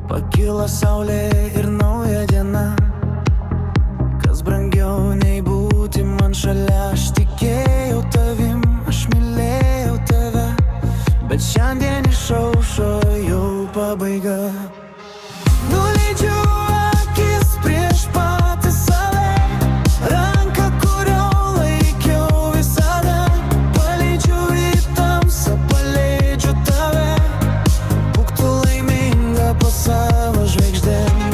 Pakyla saulė ir nauja diena. Kas brangiau nei būti man šalia. Aš tikėjau tavim, aš mylėjau tave, bet šiandien išaušo jau pabaiga. Nuleidžiu akis prieš patį save, ranką, kurio laikiau visada. Paleidžiu į tamsą, paleidžiu tave, būk tu laiminga po savo žvaigždėm.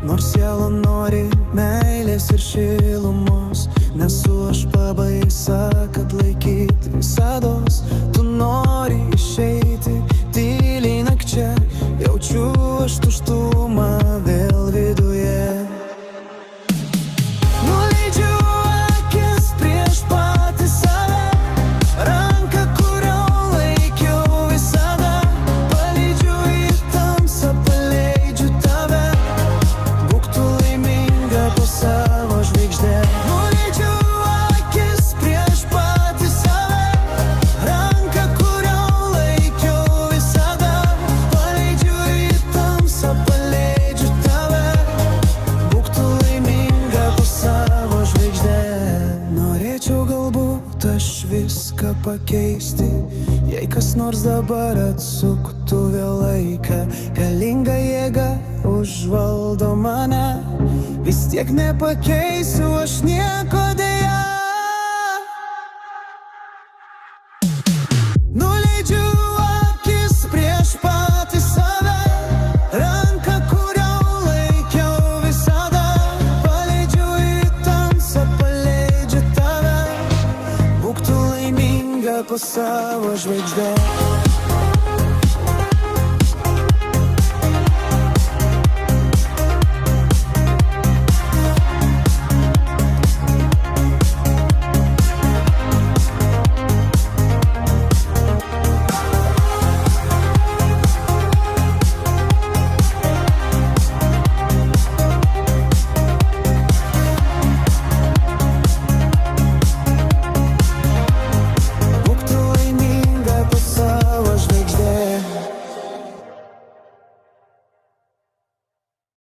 Nors siela nori meilės ir šilumos, nesu aš pabaisa, kad laikyti visados. Tu nori išeiti tyliai nakčia, jaučiu aš tuštumą vėl viduje. Nuleidžiu akis prieš patį save, ranką, kurio laikiau visada. Paleidžiu į tamsą, paleidžiu tave, būk tu laiminga po savo žvaigždėm. Nuleidžiu akis prieš patį save, ranką, kurio laikiau visada. Paleidžiu į tamsą, paleidžiu tave, būk tu laiminga po savo žvaigždėm. Norėčiau galbūt aš viską pakeisti, jei kas nors dabar atsuktų vėl laiką. Galinga jėga užvaldo mane, vis tiek nepakeisiu aš nieko deja. Nuleidžiu akis prieš patį save, ranką, kurio laikiau visada. Paleidžiu į tamsą, paleidžiu tave, būk tu laiminga po savo žvaigždėm.